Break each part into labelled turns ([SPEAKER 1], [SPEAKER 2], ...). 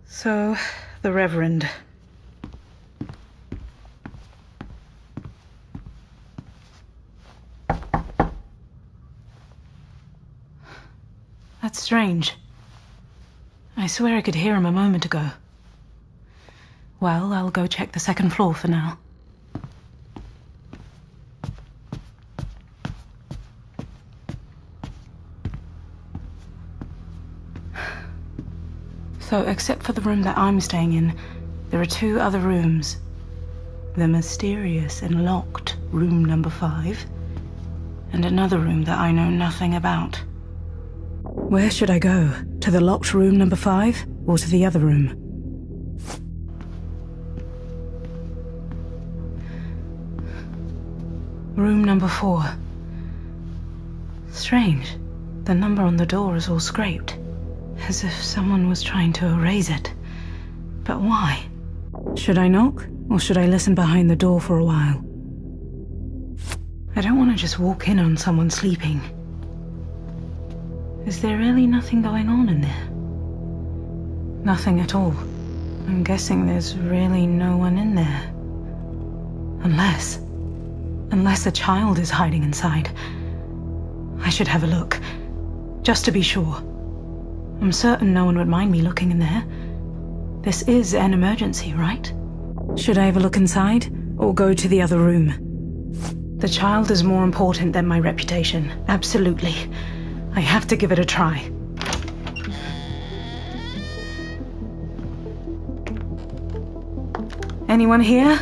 [SPEAKER 1] So, the Reverend. That's strange. I swear I could hear him a moment ago. Well, I'll go check the second floor for now. So, except for the room that I'm staying in, there are two other rooms. The mysterious and locked room number 5, and another room that I know nothing about. Where should I go? To the locked room number 5, or to the other room? Room number 4. Strange. The number on the door is all scraped. As if someone was trying to erase it. But why? Should I knock, or should I listen behind the door for a while? I don't want to just walk in on someone sleeping. Is there really nothing going on in there? Nothing at all. I'm guessing there's really no one in there. Unless a child is hiding inside. I should have a look, just to be sure. I'm certain no one would mind me looking in there. This is an emergency, right? Should I have a look inside, or go to the other room? The child is more important than my reputation, absolutely. I have to give it a try. Anyone here?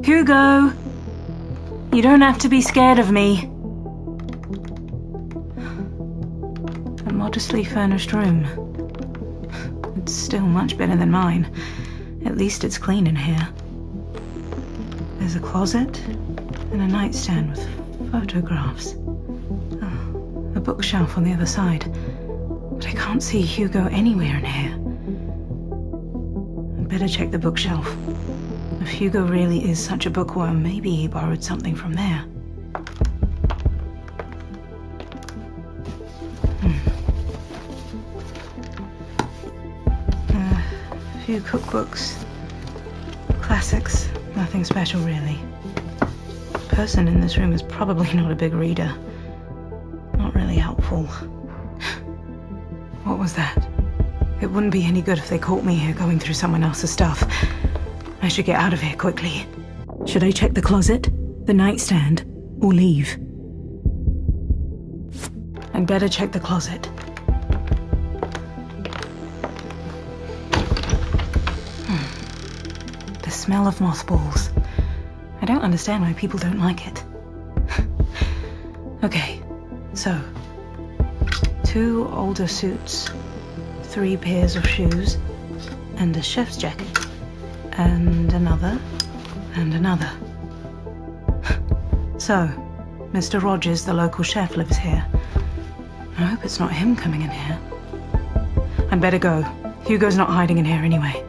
[SPEAKER 1] Hugo! You don't have to be scared of me. A modestly furnished room. It's still much better than mine. At least it's clean in here. There's a closet and a nightstand with photographs. Oh, a bookshelf on the other side. But I can't see Hugo anywhere in here. I'd better check the bookshelf. If Hugo really is such a bookworm, maybe he borrowed something from there. A few cookbooks. Classics. Nothing special, really. The person in this room is probably not a big reader. Not really helpful. What was that? It wouldn't be any good if they caught me here going through someone else's stuff. I should get out of here quickly. Should I check the closet, the nightstand, or leave? I'd better check the closet. The smell of mothballs. I don't understand why people don't like it. Okay, so 2 older suits, 3 pairs of shoes, and a chef's jacket. And another, and another. So, Mr. Rogers, the local chef, lives here. I hope it's not him coming in here. I'd better go. Hugo's not hiding in here anyway.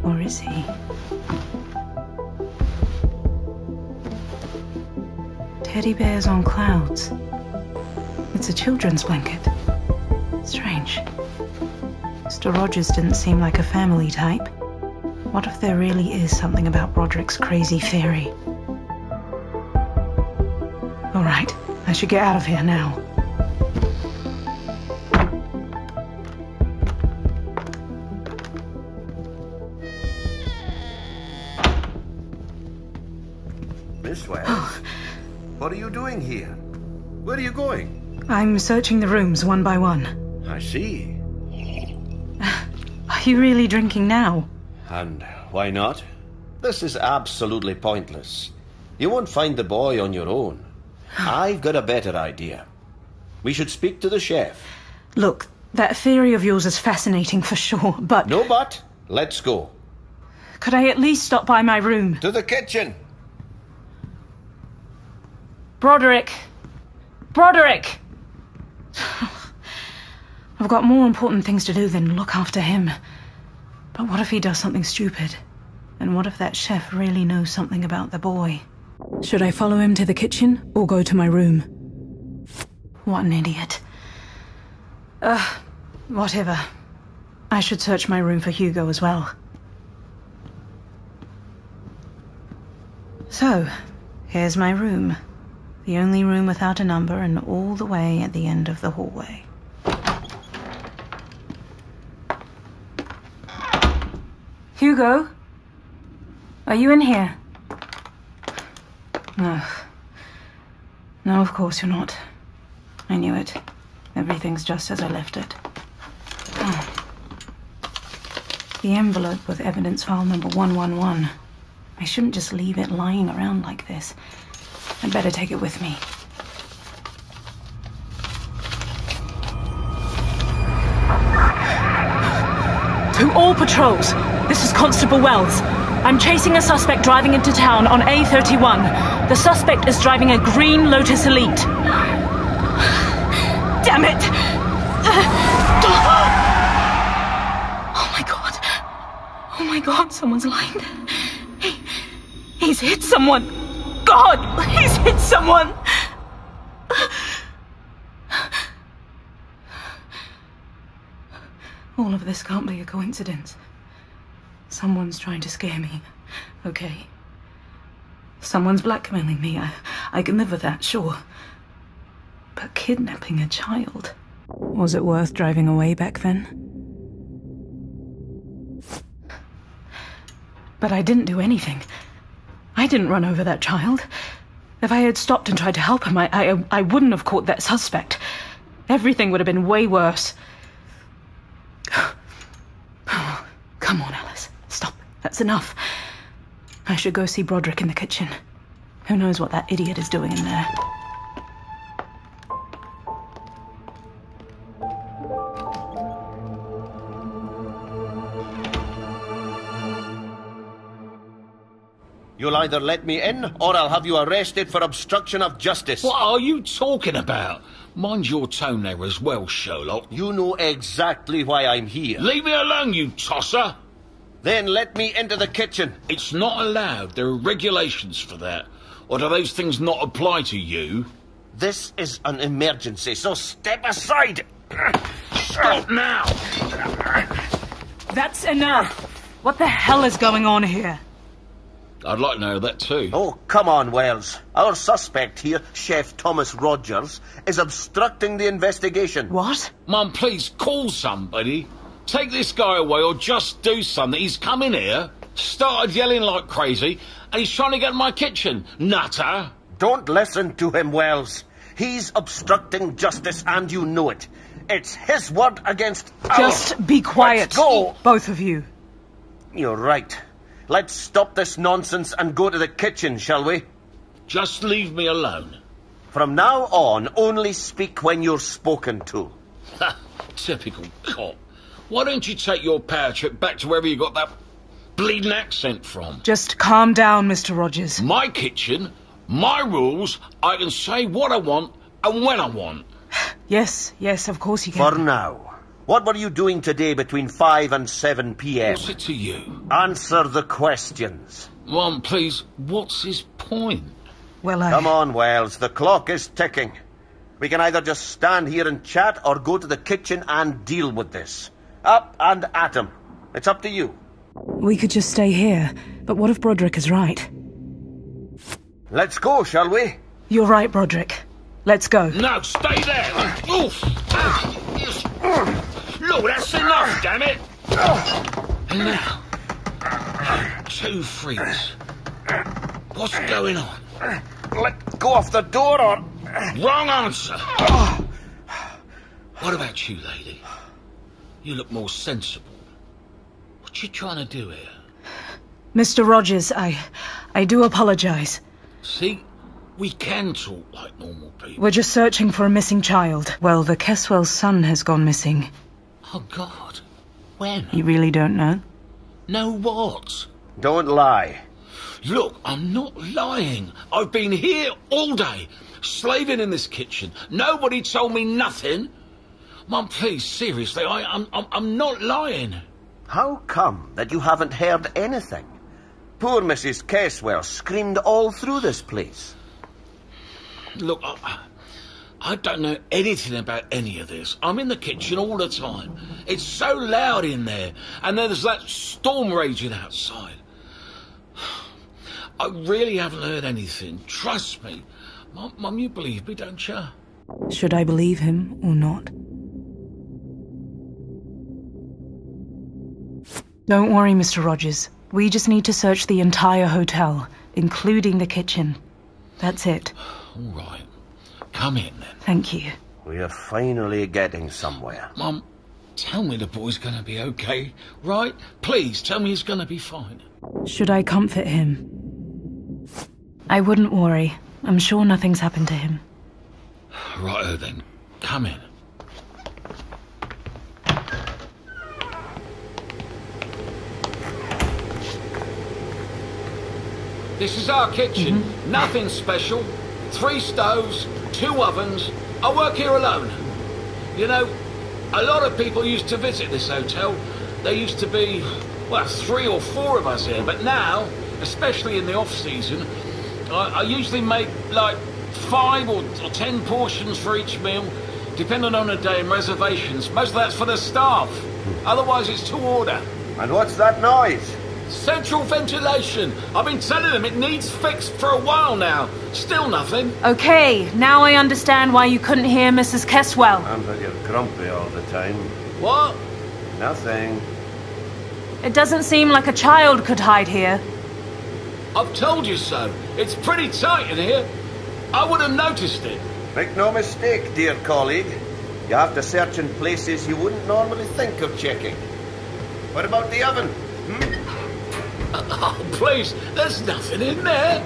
[SPEAKER 1] Or is he? Teddy bears on clouds. It's a children's blanket. Strange. Mr. Rogers didn't seem like a family type. What if there really is something about Broderick's crazy theory? All right, I should get out of here now.
[SPEAKER 2] Miss Wells, what are you doing here? Where are you going?
[SPEAKER 1] I'm searching the rooms one by one.
[SPEAKER 2] I see.
[SPEAKER 1] Are you really drinking now?
[SPEAKER 2] And why not? This is absolutely pointless. You won't find the boy on your own. I've got a better idea. We should speak to the chef.
[SPEAKER 1] Look, that theory of yours is fascinating for sure, but...
[SPEAKER 2] No but. Let's go.
[SPEAKER 1] Could I at least stop by my room?
[SPEAKER 2] To the kitchen.
[SPEAKER 1] Broderick! Broderick! I've got more important things to do than look after him. But what if he does something stupid? And what if that chef really knows something about the boy? Should I follow him to the kitchen, or go to my room? What an idiot. Whatever. I should search my room for Hugo as well. So, here's my room. The only room without a number and all the way at the end of the hallway. Hugo? Are you in here? No. No, of course you're not. I knew it. Everything's just as I left it. Oh. The envelope with evidence file number 111. I shouldn't just leave it lying around like this. I'd better take it with me. To all patrols, this is Constable Wells. I'm chasing a suspect driving into town on A31. The suspect is driving a green Lotus Elite. Damn it! Oh my god. Oh my god, someone's lying there. He's hit someone. God, he's hit someone. All of this can't be a coincidence. Someone's trying to scare me. Okay. Someone's blackmailing me. I can live with that, sure. But kidnapping a child? Was it worth driving away back then? But I didn't do anything. I didn't run over that child. If I had stopped and tried to help him, I wouldn't have caught that suspect. Everything would have been way worse. Oh, come on, Alice. Stop. That's enough. I should go see Broderick in the kitchen. Who knows what that idiot is doing in there?
[SPEAKER 2] You'll either let me in, or I'll have you arrested for obstruction of justice.
[SPEAKER 3] What are you talking about? Mind your tone there as well, Sherlock.
[SPEAKER 2] You know exactly why I'm here.
[SPEAKER 3] Leave me alone, you tosser!
[SPEAKER 2] Then let me into the kitchen.
[SPEAKER 3] It's not allowed. There are regulations for that. Or do those things not apply to you?
[SPEAKER 2] This is an emergency, so step aside.
[SPEAKER 3] Stop now!
[SPEAKER 1] That's enough! What the hell is going on here?
[SPEAKER 3] I'd like to know that too.
[SPEAKER 2] Oh, come on, Wells. Our suspect here, Chef Thomas Rogers, is obstructing the investigation.
[SPEAKER 1] What?
[SPEAKER 3] Mum, please call somebody. Take this guy away or just do something. He's come in here, started yelling like crazy, and he's trying to get in my kitchen. Nutter!
[SPEAKER 2] Don't listen to him, Wells. He's obstructing justice, and you know it. It's his word against ours.
[SPEAKER 1] Just be quiet.
[SPEAKER 2] Let's go.
[SPEAKER 1] Both of you.
[SPEAKER 2] You're right. Let's stop this nonsense and go to the kitchen, shall we?
[SPEAKER 3] Just leave me alone.
[SPEAKER 2] From now on, only speak when you're spoken to.
[SPEAKER 3] Ha! Typical cop. Why don't you take your power trip back to wherever you got that bleeding accent from?
[SPEAKER 1] Just calm down, Mr. Rogers.
[SPEAKER 3] My kitchen, my rules, I can say what I want and when I want.
[SPEAKER 1] Yes, of course you can.
[SPEAKER 2] For now. What were you doing today between 5 and 7 p.m.?
[SPEAKER 3] What's it to you?
[SPEAKER 2] Answer the questions.
[SPEAKER 3] Mum, please, what's his point?
[SPEAKER 1] Well,
[SPEAKER 2] Come on, Wells, the clock is ticking. We can either just stand here and chat or go to the kitchen and deal with this. Up and at 'em. It's up to you.
[SPEAKER 1] We could just stay here, but what if Broderick is right?
[SPEAKER 2] Let's go, shall we?
[SPEAKER 1] You're right, Broderick. Let's go.
[SPEAKER 3] No, stay there! Oof! Look, that's enough, damn it! And now, two freaks. What's going on?
[SPEAKER 2] Let go of the door or...
[SPEAKER 3] Wrong answer! What about you, lady? You look more sensible. What you trying to do here?
[SPEAKER 1] Mr. Rogers, I do apologize.
[SPEAKER 3] See? We can talk like normal people.
[SPEAKER 1] We're just searching for a missing child. Well, the Keswell son has gone missing.
[SPEAKER 3] Oh, God. When?
[SPEAKER 1] You really don't know?
[SPEAKER 3] Know what?
[SPEAKER 2] Don't lie.
[SPEAKER 3] Look, I'm not lying. I've been here all day, slaving in this kitchen. Nobody told me nothing. Mum, please, seriously, I'm not lying.
[SPEAKER 2] How come that you haven't heard anything? Poor Mrs. Caswell screamed all through this place.
[SPEAKER 3] Look, I don't know anything about any of this. I'm in the kitchen all the time. It's so loud in there, and there's that storm raging outside. I really haven't heard anything. Trust me. Mum, you believe me, don't you?
[SPEAKER 1] Should I believe him or not? Don't worry, Mr. Rogers. We just need to search the entire hotel, including the kitchen. That's it.
[SPEAKER 3] All right. Come in, then.
[SPEAKER 1] Thank you.
[SPEAKER 2] We are finally getting somewhere.
[SPEAKER 3] Mum, tell me the boy's gonna be okay, right? Please, tell me he's gonna be fine.
[SPEAKER 1] Should I comfort him? I wouldn't worry. I'm sure nothing's happened to him.
[SPEAKER 3] Righto then. Come in. This is our kitchen. Nothing special. 3 stoves, 2 ovens. I work here alone. You know, a lot of people used to visit this hotel. There used to be, well, 3 or 4 of us here, but now, especially in the off-season, I usually make like 5 or 10 portions for each meal, depending on the day and reservations. Most of that's for the staff. Otherwise, it's to order.
[SPEAKER 2] And what's that noise?
[SPEAKER 3] Central ventilation. I've been telling them it needs fixed for a while now. Still nothing.
[SPEAKER 1] Okay, now I understand why you couldn't hear Mrs. Keswell.
[SPEAKER 2] And that you're grumpy all the time.
[SPEAKER 3] What?
[SPEAKER 2] Nothing.
[SPEAKER 1] It doesn't seem like a child could hide here.
[SPEAKER 3] I've told you so. It's pretty tight in here. I would have noticed it.
[SPEAKER 2] Make no mistake, dear colleague. You have to search in places you wouldn't normally think of checking. What about the oven?
[SPEAKER 3] Oh, please, there's nothing in there.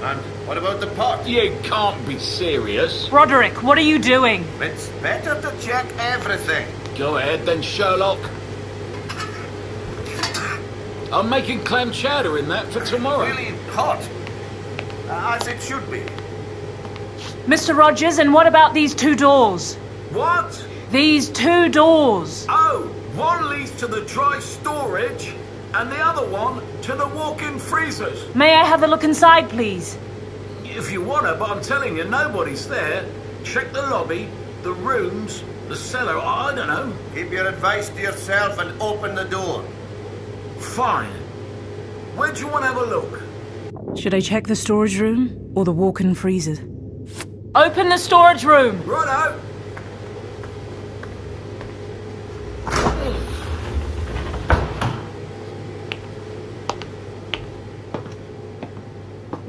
[SPEAKER 2] And what about the pot?
[SPEAKER 3] You can't be serious.
[SPEAKER 1] Broderick, what are you doing?
[SPEAKER 2] It's better to check everything.
[SPEAKER 3] Go ahead then, Sherlock. I'm making clam chowder in that for tomorrow.
[SPEAKER 2] Really hot. As it should be.
[SPEAKER 1] Mr. Rogers, and what about these 2 doors?
[SPEAKER 3] What?
[SPEAKER 1] These 2 doors.
[SPEAKER 3] Oh, one leads to the dry storage, and the other one to the walk-in freezers.
[SPEAKER 1] May I have a look inside, please?
[SPEAKER 3] If you wanna, but I'm telling you, nobody's there. Check the lobby, the rooms, the cellar, I don't know.
[SPEAKER 2] Keep your advice to yourself and open the door.
[SPEAKER 3] Fine. Where do you want to have a look?
[SPEAKER 1] Should I check the storage room or the walk-in freezer? Open the storage room!
[SPEAKER 3] Righto.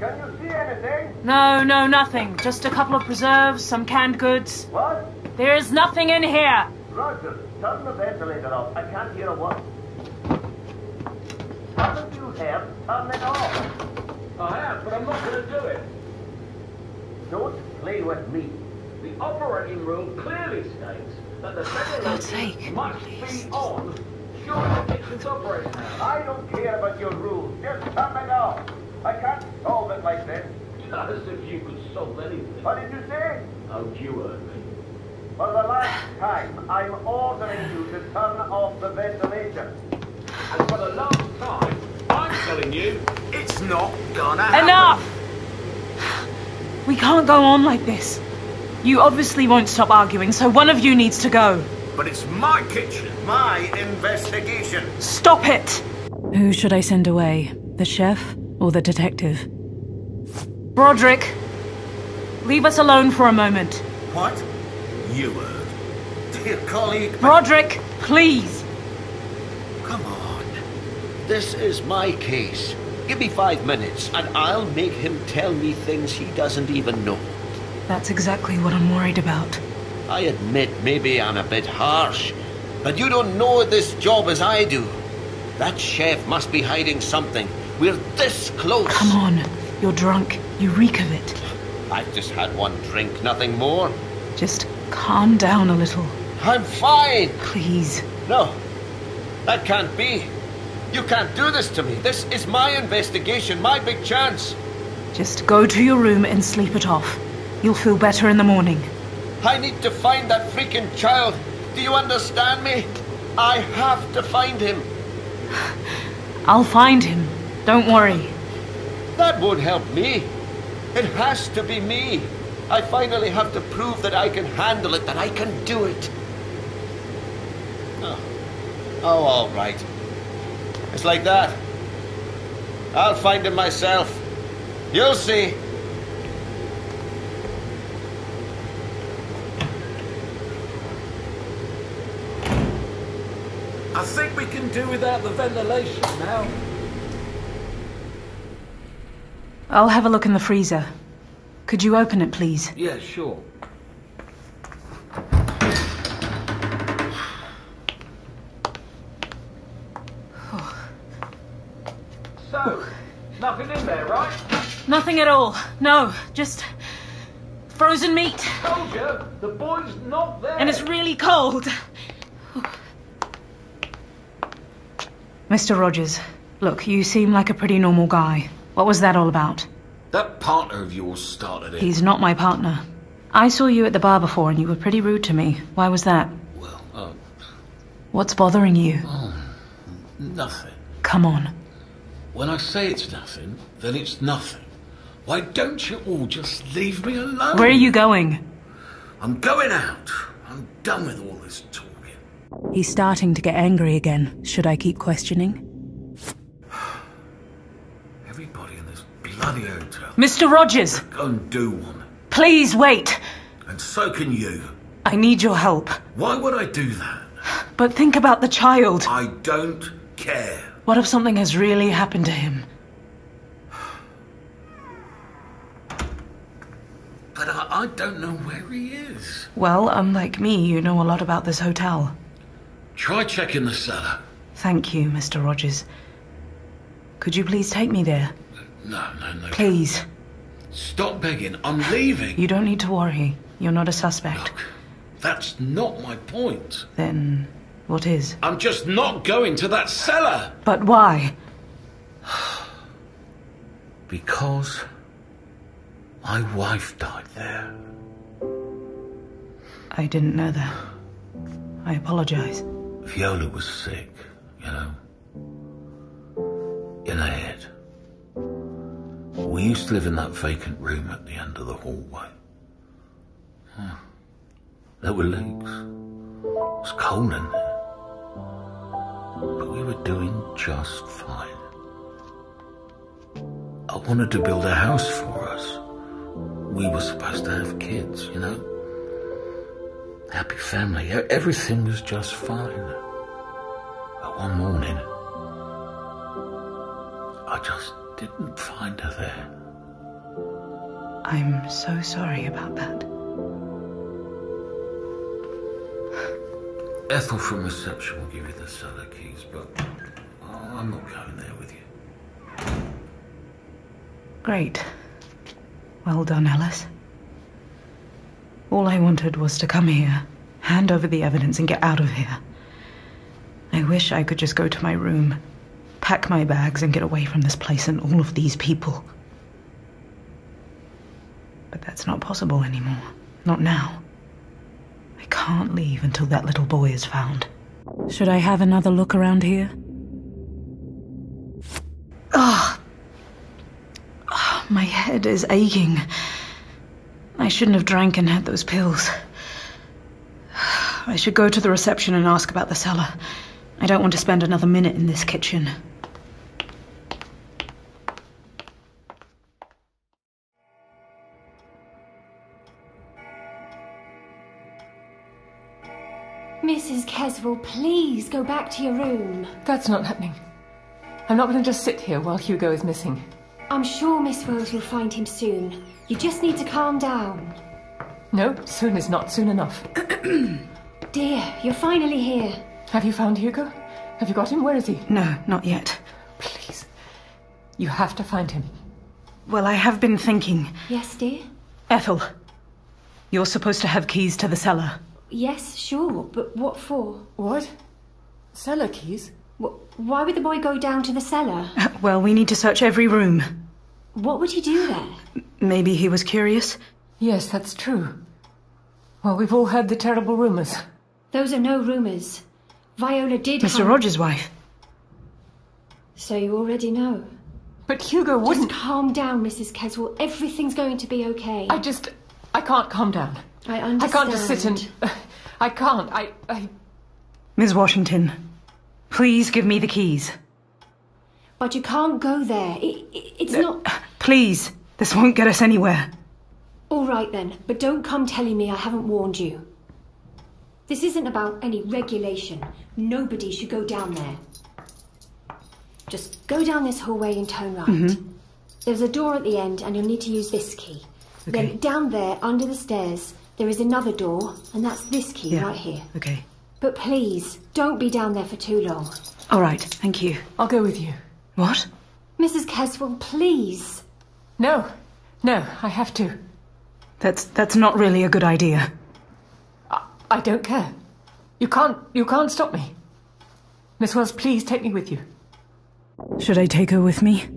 [SPEAKER 2] Can you see anything?
[SPEAKER 1] No, nothing. Just a couple of preserves, some canned goods.
[SPEAKER 2] What?
[SPEAKER 1] There's nothing in here!
[SPEAKER 2] Roger, turn the ventilator off. I can't hear a word. Haven't you heard? Turn it off.
[SPEAKER 3] I have, but I'm not going to do it.
[SPEAKER 2] Don't play with me.
[SPEAKER 3] The operating room clearly states that the
[SPEAKER 1] God's
[SPEAKER 3] ventilation
[SPEAKER 1] sake,
[SPEAKER 3] must
[SPEAKER 1] please.
[SPEAKER 3] be on during the kitchen's operating hours.
[SPEAKER 2] I don't care about your rules. Just turn it off. I can't solve it like this.
[SPEAKER 3] As if you could solve anything.
[SPEAKER 2] What did you say?
[SPEAKER 3] Oh, you heard me.
[SPEAKER 2] For the last time, I'm ordering you to turn off the ventilation.
[SPEAKER 3] And for the last time, I'm telling you, it's not gonna happen.
[SPEAKER 1] Enough! We can't go on like this. You obviously won't stop arguing, so one of you needs to go.
[SPEAKER 3] But it's my kitchen.
[SPEAKER 2] My investigation.
[SPEAKER 1] Stop it! Who should I send away? The chef or the detective? Broderick, leave us alone for a moment.
[SPEAKER 2] What?
[SPEAKER 3] You heard.
[SPEAKER 2] Dear colleague.
[SPEAKER 1] Broderick, please!
[SPEAKER 2] Come on. This is my case. Give me 5 minutes, and I'll make him tell me things he doesn't even know.
[SPEAKER 1] That's exactly what I'm worried about.
[SPEAKER 2] I admit maybe I'm a bit harsh, but you don't know this job as I do. That chef must be hiding something. We're this close.
[SPEAKER 1] Come on, you're drunk. You reek of it.
[SPEAKER 2] I've just had 1 drink, nothing more.
[SPEAKER 1] Just calm down a little.
[SPEAKER 2] I'm fine.
[SPEAKER 1] Please.
[SPEAKER 2] No, that can't be. You can't do this to me. This is my investigation, my big chance.
[SPEAKER 1] Just go to your room and sleep it off. You'll feel better in the morning.
[SPEAKER 2] I need to find that freaking child. Do you understand me? I have to find him.
[SPEAKER 1] I'll find him. Don't worry.
[SPEAKER 2] That won't help me. It has to be me. I finally have to prove that I can handle it, that I can do it. Oh, all right. It's like that. I'll find him myself. You'll see.
[SPEAKER 3] I think we can do without the ventilation now.
[SPEAKER 1] I'll have a look in the freezer. Could you open it, please?
[SPEAKER 3] Yeah, sure. So, nothing in there, right?
[SPEAKER 1] Nothing at all. No, just frozen meat.
[SPEAKER 3] Told you, the boy's not there.
[SPEAKER 1] And it's really cold. Mr. Rogers, look, you seem like a pretty normal guy. What was that all about?
[SPEAKER 3] That partner of yours started it.
[SPEAKER 1] He's not my partner. I saw you at the bar before and you were pretty rude to me. Why was that?
[SPEAKER 3] Well,
[SPEAKER 1] What's bothering you?
[SPEAKER 3] nothing.
[SPEAKER 1] Come on.
[SPEAKER 3] When I say it's nothing, then it's nothing. Why don't you all just leave me alone?
[SPEAKER 1] Where are you going?
[SPEAKER 3] I'm going out. I'm done with all this talking.
[SPEAKER 1] He's starting to get angry again. Should I keep questioning?
[SPEAKER 3] Everybody in this bloody hotel.
[SPEAKER 1] Mr. Rogers!
[SPEAKER 3] Go and do one.
[SPEAKER 1] Please wait!
[SPEAKER 3] And so can you.
[SPEAKER 1] I need your help.
[SPEAKER 3] Why would I do that?
[SPEAKER 1] But think about the child.
[SPEAKER 3] I don't care.
[SPEAKER 1] What if something has really happened to him?
[SPEAKER 3] But I don't know where he is.
[SPEAKER 1] Well, unlike me, you know a lot about this hotel.
[SPEAKER 3] Try checking the cellar.
[SPEAKER 1] Thank you, Mr. Rogers. Could you please take me there?
[SPEAKER 3] No.
[SPEAKER 1] Please.
[SPEAKER 3] Stop begging. I'm leaving.
[SPEAKER 1] You don't need to worry. You're not a suspect.
[SPEAKER 3] Look, that's not my point.
[SPEAKER 1] Then, what is?
[SPEAKER 3] I'm just not going to that cellar.
[SPEAKER 1] But why?
[SPEAKER 3] Because my wife died there.
[SPEAKER 1] I didn't know that. I apologize.
[SPEAKER 3] Viola was sick, you know. In her head. We used to live in that vacant room at the end of the hallway. There were leaks. It was cold in there. But we were doing just fine. I wanted to build a house for us. We were supposed to have kids, you know. Happy family. Everything was just fine. But one morning, I just didn't find her there.
[SPEAKER 1] I'm so sorry about that.
[SPEAKER 3] Ethel from reception will give you the cellar keys, but I'm not going there with you.
[SPEAKER 1] Great. Well done, Alice. All I wanted was to come here, hand over the evidence and get out of here. I wish I could just go to my room, pack my bags and get away from this place and all of these people. But that's not possible anymore. Not now. I can't leave until that little boy is found. Should I have another look around here? My head is aching. I shouldn't have drank and had those pills. I should go to the reception and ask about the cellar. I don't want to spend another minute in this kitchen.
[SPEAKER 4] Mrs. Caswell, please go back to your room.
[SPEAKER 5] That's not happening. I'm not going to just sit here while Hugo is missing.
[SPEAKER 4] I'm sure Miss Rose will find him soon. You just need to calm down.
[SPEAKER 5] No, soon is not soon enough.
[SPEAKER 4] Dear, you're finally here.
[SPEAKER 5] Have you found Hugo? Have you got him? Where is he?
[SPEAKER 1] No, not yet.
[SPEAKER 5] Please. You have to find him.
[SPEAKER 1] Well, I have been thinking.
[SPEAKER 4] Yes, dear?
[SPEAKER 1] Ethel, you're supposed to have keys to the cellar.
[SPEAKER 4] Yes, sure, but what for?
[SPEAKER 5] What? Cellar keys?
[SPEAKER 4] Why would the boy go down to the cellar?
[SPEAKER 1] Well, we need to search every room.
[SPEAKER 4] What would he do there?
[SPEAKER 1] Maybe he was curious.
[SPEAKER 5] Yes, that's true. Well, we've all heard the terrible rumors.
[SPEAKER 4] Those are no rumors. Viola did
[SPEAKER 1] Mr. Rogers' wife.
[SPEAKER 4] So you already know.
[SPEAKER 5] But Hugo wouldn't...
[SPEAKER 4] Just calm down, Mrs. Caswell. Everything's going to be okay.
[SPEAKER 5] I can't calm down.
[SPEAKER 4] I understand.
[SPEAKER 5] I can't just sit and... I can't. I...
[SPEAKER 1] Ms. Washington, please give me the keys.
[SPEAKER 4] But you can't go there. It's not...
[SPEAKER 1] Please, this won't get us anywhere.
[SPEAKER 4] All right then, but don't come telling me I haven't warned you. This isn't about any regulation. Nobody should go down there. Just go down this hallway and turn right. There's a door at the end and you'll need to use this key.
[SPEAKER 1] Okay.
[SPEAKER 4] Then down there, under the stairs, there is another door, and that's this key right here.
[SPEAKER 1] Okay.
[SPEAKER 4] But please, don't be down there for too long.
[SPEAKER 1] All right, thank you.
[SPEAKER 5] I'll go with you.
[SPEAKER 1] What?
[SPEAKER 4] Mrs. Caswell, please.
[SPEAKER 5] No. No, I have to.
[SPEAKER 1] That's not really a good idea.
[SPEAKER 5] I don't care. You can't stop me. Miss Wells, please take me with you.
[SPEAKER 1] Should I take her with me?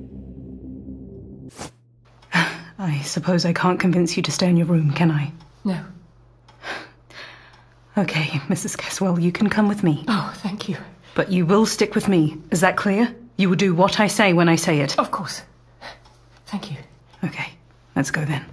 [SPEAKER 1] I suppose I can't convince you to stay in your room, can I?
[SPEAKER 5] No.
[SPEAKER 1] Okay, Mrs. Caswell, you can come with me.
[SPEAKER 5] Oh, thank you.
[SPEAKER 1] But you will stick with me. Is that clear? You will do what I say when I say it.
[SPEAKER 5] Of course. Thank you.
[SPEAKER 1] Okay, let's go then.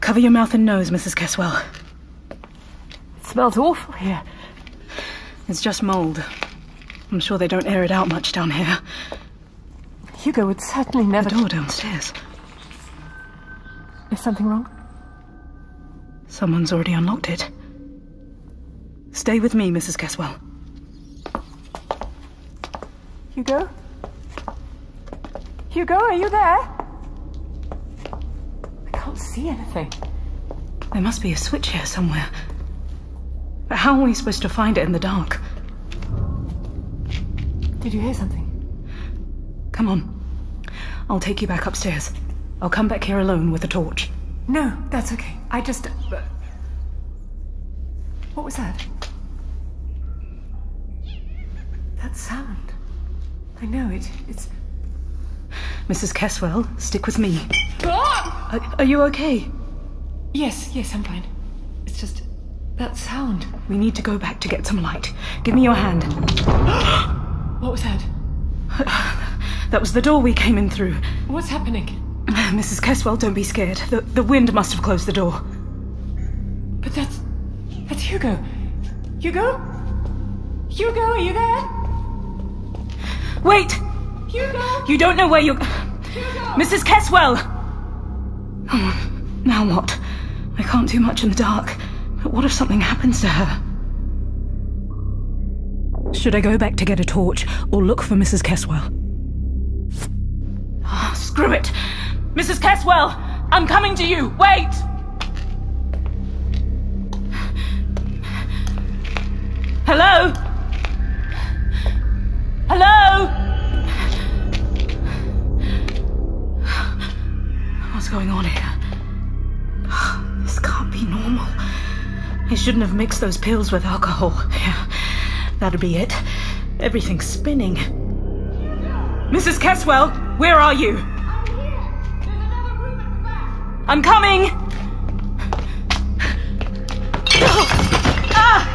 [SPEAKER 1] Cover your mouth and nose, Mrs. Caswell.
[SPEAKER 5] It smells awful here.
[SPEAKER 1] It's just mold. I'm sure they don't air it out much down here.
[SPEAKER 5] Hugo would certainly never...
[SPEAKER 1] The door downstairs.
[SPEAKER 5] Is something wrong?
[SPEAKER 1] Someone's already unlocked it. Stay with me, Mrs. Caswell.
[SPEAKER 5] Hugo? Hugo, are you there? I can't see anything.
[SPEAKER 1] There must be a switch here somewhere. But how are we supposed to find it in the dark?
[SPEAKER 5] Did you hear something?
[SPEAKER 1] Come on. I'll take you back upstairs. I'll come back here alone with a torch.
[SPEAKER 5] No, that's okay. I just... What was that? That sound. I know, it's...
[SPEAKER 1] Mrs. Caswell, stick with me.
[SPEAKER 5] Ah!
[SPEAKER 1] Are you okay?
[SPEAKER 5] Yes, I'm fine. It's just... that sound.
[SPEAKER 1] We need to go back to get some light. Give me your hand.
[SPEAKER 5] What was that?
[SPEAKER 1] That was the door we came in through.
[SPEAKER 5] What's happening?
[SPEAKER 1] Mrs. Caswell, don't be scared. The wind must have closed the door.
[SPEAKER 5] But that's Hugo. Hugo? Hugo, are you there?
[SPEAKER 1] Wait!
[SPEAKER 5] Hugo!
[SPEAKER 1] You don't know where you're...
[SPEAKER 5] Hugo!
[SPEAKER 1] Mrs. Caswell! Oh, now what? I can't do much in the dark. But what if something happens to her? Should I go back to get a torch or look for Mrs. Caswell? Oh, screw it! Mrs. Caswell! I'm coming to you! Wait! Hello? Hello? What's going on here? This can't be normal. I shouldn't have mixed those pills with alcohol. Yeah, that'd be it. Everything's spinning. Mrs. Caswell, where are you?
[SPEAKER 5] I'm here! There's another room at the back!
[SPEAKER 1] I'm coming! Ah!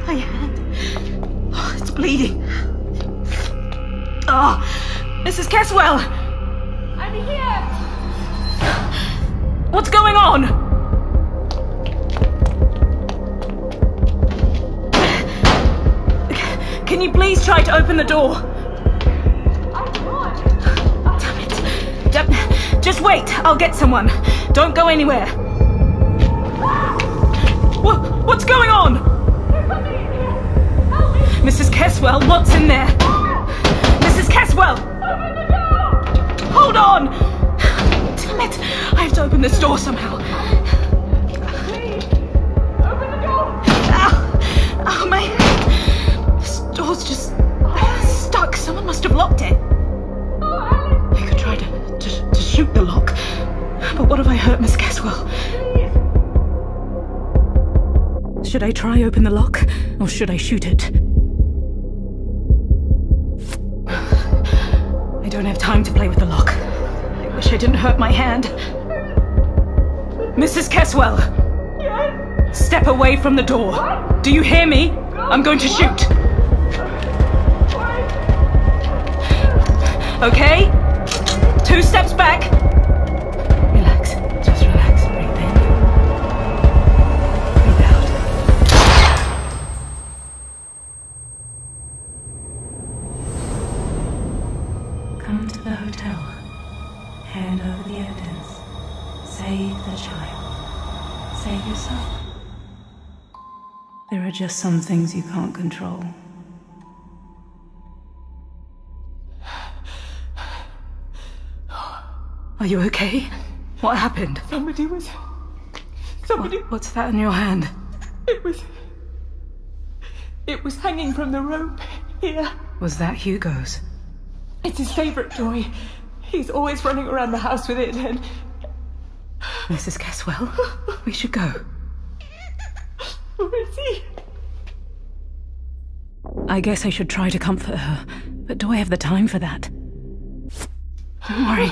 [SPEAKER 1] My hand. Oh, it's bleeding. Oh, Mrs. Caswell!
[SPEAKER 5] I'm here!
[SPEAKER 1] What's going on? Can you please try to open the door?
[SPEAKER 5] I can't!
[SPEAKER 1] Damn it. Just wait. I'll get someone. Don't go anywhere. What's going on?
[SPEAKER 5] There's something in here! Help me!
[SPEAKER 1] Mrs. Caswell, what's in there? Mrs. Caswell!
[SPEAKER 5] Open the door!
[SPEAKER 1] Hold on! Damn it. I have to open this door somehow.
[SPEAKER 5] Please! Open the door!
[SPEAKER 1] Ow! Oh, my head. This door's just stuck. Someone must have locked it.
[SPEAKER 5] Oh, Alice!
[SPEAKER 1] I could try to shoot the lock. But what if I hurt Miss Caswell?
[SPEAKER 5] Please!
[SPEAKER 1] Should I try open the lock, or should I shoot it? I don't have time to play with the lock. I didn't hurt my hand. Mrs. Caswell!
[SPEAKER 5] Yes?
[SPEAKER 1] Step away from the door.
[SPEAKER 5] What?
[SPEAKER 1] Do you hear me? I'm going to shoot. Okay? 2 steps back. Relax. Just relax. Breathe in. Breathe out. Come to the hotel. Hand over the evidence. Save the child. Save yourself. There are just some things you can't control. Are you okay? What happened?
[SPEAKER 5] Somebody...
[SPEAKER 1] What's that in your hand?
[SPEAKER 5] It was hanging from the rope here.
[SPEAKER 1] Was that Hugo's?
[SPEAKER 5] It's his favourite toy. He's always running around the house with it and...
[SPEAKER 1] Mrs. Caswell, we should go.
[SPEAKER 5] Where is he?
[SPEAKER 1] I guess I should try to comfort her, but do I have the time for that? Don't worry.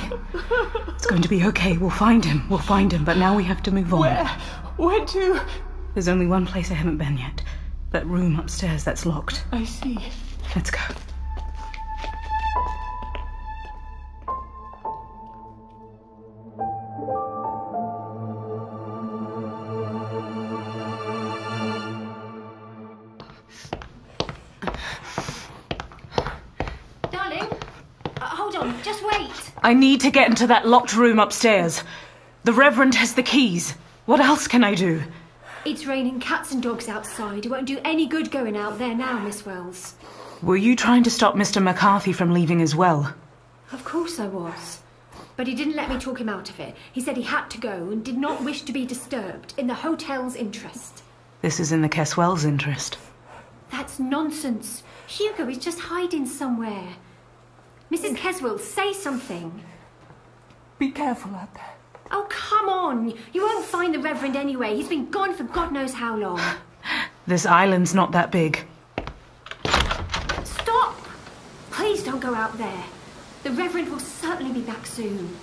[SPEAKER 1] It's going to be okay. We'll find him, but now we have to move on.
[SPEAKER 5] Where? Where to?
[SPEAKER 1] There's only one place I haven't been yet. That room upstairs that's locked.
[SPEAKER 5] I see.
[SPEAKER 1] Let's go.
[SPEAKER 4] Darling, hold on, just wait.
[SPEAKER 1] I need to get into that locked room upstairs. The Reverend has the keys. What else can I do?
[SPEAKER 4] It's raining cats and dogs outside. It won't do any good going out there now, Miss Wells.
[SPEAKER 1] Were you trying to stop Mr. McCarthy from leaving as well?
[SPEAKER 4] Of course I was. But he didn't let me talk him out of it. He said he had to go and did not wish to be disturbed, in the hotel's interest.
[SPEAKER 1] This is in the Caswell's interest.
[SPEAKER 4] That's nonsense. Hugo is just hiding somewhere. Mrs. Caswell, say something.
[SPEAKER 5] Be careful out there.
[SPEAKER 4] Oh, come on. You won't find the Reverend anyway. He's been gone for God knows how long.
[SPEAKER 1] This island's not that big.
[SPEAKER 4] Stop! Please don't go out there. The Reverend will certainly be back soon.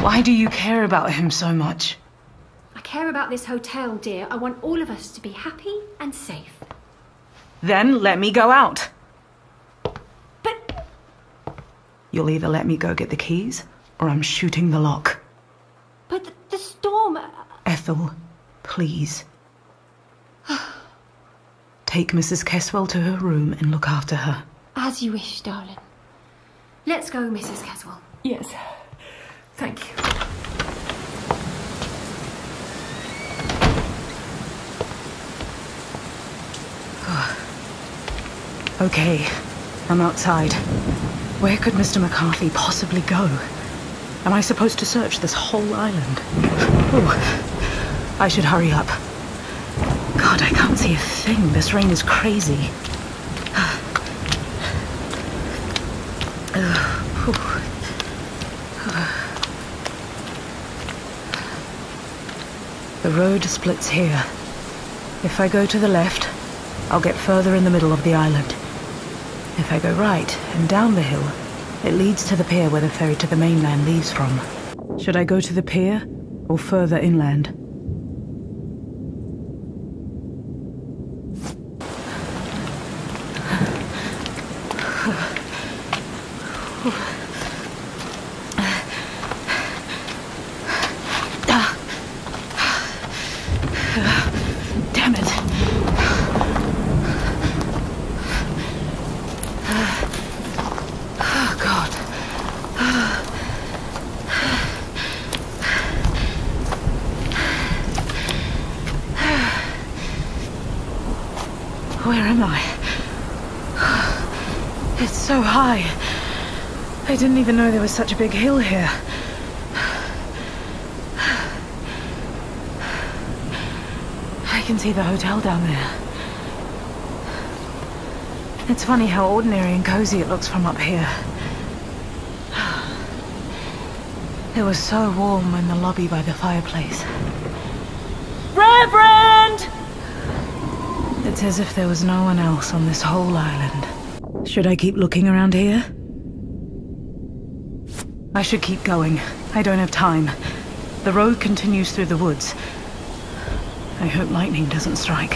[SPEAKER 1] Why do you care about him so much?
[SPEAKER 4] I care about this hotel, dear. I want all of us to be happy and safe.
[SPEAKER 1] Then let me go out.
[SPEAKER 4] But...
[SPEAKER 1] You'll either let me go get the keys, or I'm shooting the lock.
[SPEAKER 4] But the storm...
[SPEAKER 1] Ethel, please. Take Mrs. Caswell to her room and look after her.
[SPEAKER 4] As you wish, darling. Let's go, Mrs. Caswell.
[SPEAKER 5] Yes. Thank you.
[SPEAKER 1] Okay, I'm outside. Where could Mr. McCarthy possibly go? Am I supposed to search this whole island? Oh, I should hurry up. God, I can't see a thing. This rain is crazy. The road splits here. If I go to the left, I'll get further in the middle of the island. If I go right and down the hill, it leads to the pier where the ferry to the mainland leaves from. Should I go to the pier or further inland? Damn it. Oh, God. Where am I? It's so high. I didn't even know there was such a big hill here. I can see the hotel down there. It's funny how ordinary and cozy it looks from up here. It was so warm in the lobby by the fireplace. Reverend! It's as if there was no one else on this whole island. Should I keep looking around here? I should keep going. I don't have time. The road continues through the woods. I hope lightning doesn't strike.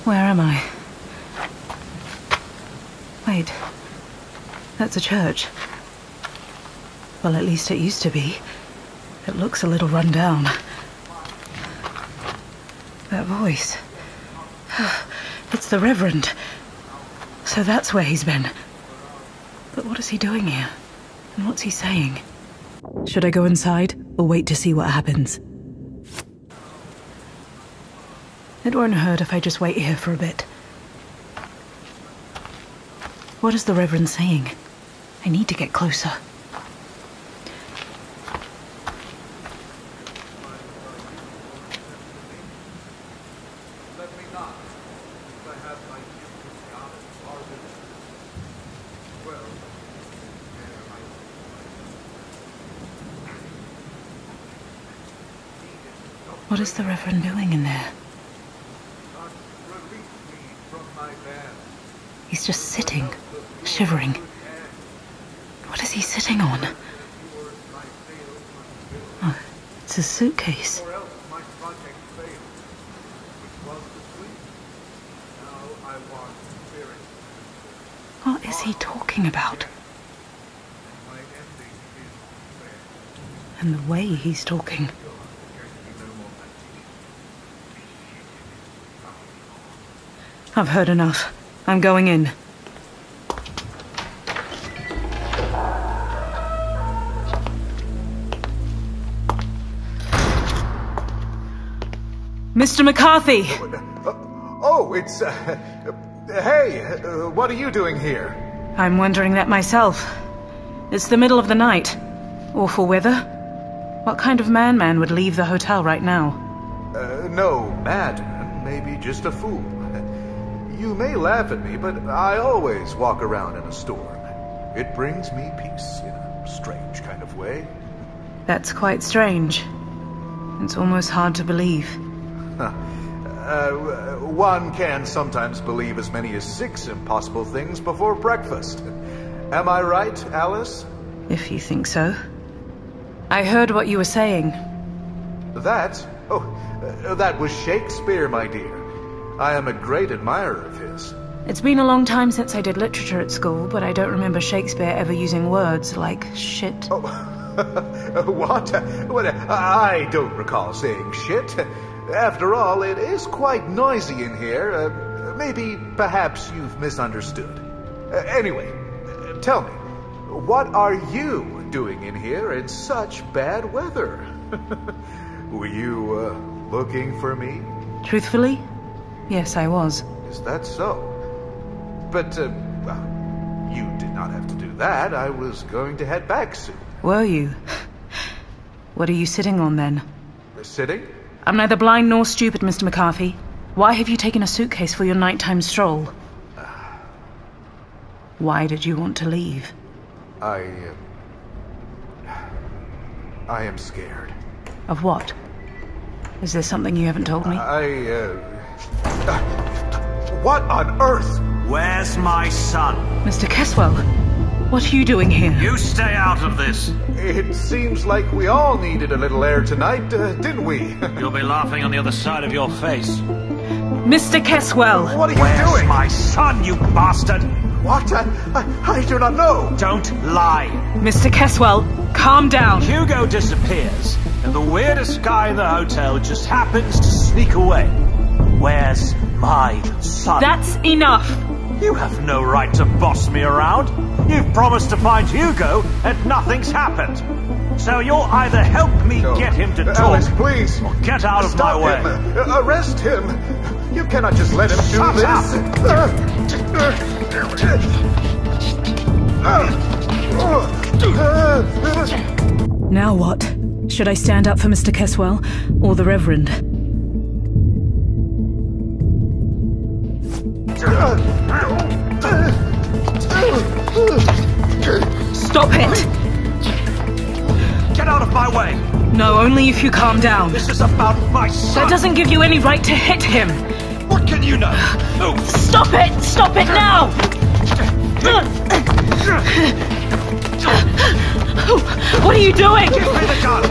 [SPEAKER 1] Where am I? Wait. That's a church. Well, at least it used to be. It looks a little run down. That voice. It's the Reverend. So that's where he's been. But what is he doing here? And what's he saying? Should I go inside or wait to see what happens? It won't hurt if I just wait here for a bit. What is the Reverend saying? I need to get closer. What is the Reverend doing in there? He's just sitting, shivering. What is he sitting on? Oh, it's a suitcase. What is he talking about? And the way he's talking. I've heard enough. I'm going in. Mr. McCarthy!
[SPEAKER 6] Oh, it's... hey, what are you doing here?
[SPEAKER 1] I'm wondering that myself. It's the middle of the night. Awful weather. What kind of man would leave the hotel right now?
[SPEAKER 6] No madman, maybe just a fool. You may laugh at me, but I always walk around in a storm. It brings me peace in a strange kind of way.
[SPEAKER 1] That's quite strange. It's almost hard to believe.
[SPEAKER 6] One can sometimes believe as many as 6 impossible things before breakfast. Am I right, Alice?
[SPEAKER 1] If you think so. I heard what you were saying.
[SPEAKER 6] That? Oh, that was Shakespeare, my dear. I am a great admirer of his.
[SPEAKER 1] It's been a long time since I did literature at school, but I don't remember Shakespeare ever using words like shit.
[SPEAKER 6] Oh, what? I don't recall saying shit. After all, it is quite noisy in here. Maybe, perhaps you've misunderstood. Anyway, tell me, what are you doing in here in such bad weather? Were you, looking for me?
[SPEAKER 1] Truthfully? Yes, I was.
[SPEAKER 6] Is that so? But, well, you did not have to do that. I was going to head back soon.
[SPEAKER 1] Were you? What are you sitting on, then?
[SPEAKER 6] Sitting?
[SPEAKER 1] I'm neither blind nor stupid, Mr. McCarthy. Why have you taken a suitcase for your nighttime stroll? Why did you want to leave?
[SPEAKER 6] I am scared.
[SPEAKER 1] Of what? Is there something you haven't told me?
[SPEAKER 6] What on earth?
[SPEAKER 7] Where's my son?
[SPEAKER 1] Mr. Caswell, what are you doing here?
[SPEAKER 7] You stay out of this.
[SPEAKER 6] It seems like we all needed a little air tonight, didn't we?
[SPEAKER 7] You'll be laughing on the other side of your face.
[SPEAKER 1] Mr. Caswell!
[SPEAKER 6] What are you
[SPEAKER 7] Where's
[SPEAKER 6] doing?
[SPEAKER 7] my son, you bastard?
[SPEAKER 6] What? I do not know.
[SPEAKER 7] Don't lie.
[SPEAKER 1] Mr. Caswell, calm down.
[SPEAKER 7] Hugo disappears, and the weirdest guy in the hotel just happens to sneak away. Where's my son?
[SPEAKER 1] That's enough.
[SPEAKER 7] You have no right to boss me around. You've promised to find Hugo, and nothing's happened. So you'll either help me get him to talk,
[SPEAKER 6] Alice, please.
[SPEAKER 7] or get out of
[SPEAKER 6] Stop
[SPEAKER 7] my way.
[SPEAKER 6] him. Arrest him. You cannot just let him do
[SPEAKER 7] Shut
[SPEAKER 6] this.
[SPEAKER 1] Now what? Should I stand up for Mr. Caswell or the Reverend? Stop it!
[SPEAKER 7] Get out of my way!
[SPEAKER 1] No, only if you calm down.
[SPEAKER 7] This is about my son!
[SPEAKER 1] That doesn't give you any right to hit him!
[SPEAKER 7] What can you know? Oh.
[SPEAKER 1] Stop it! Stop it now! What are you doing?
[SPEAKER 7] Give me the gun!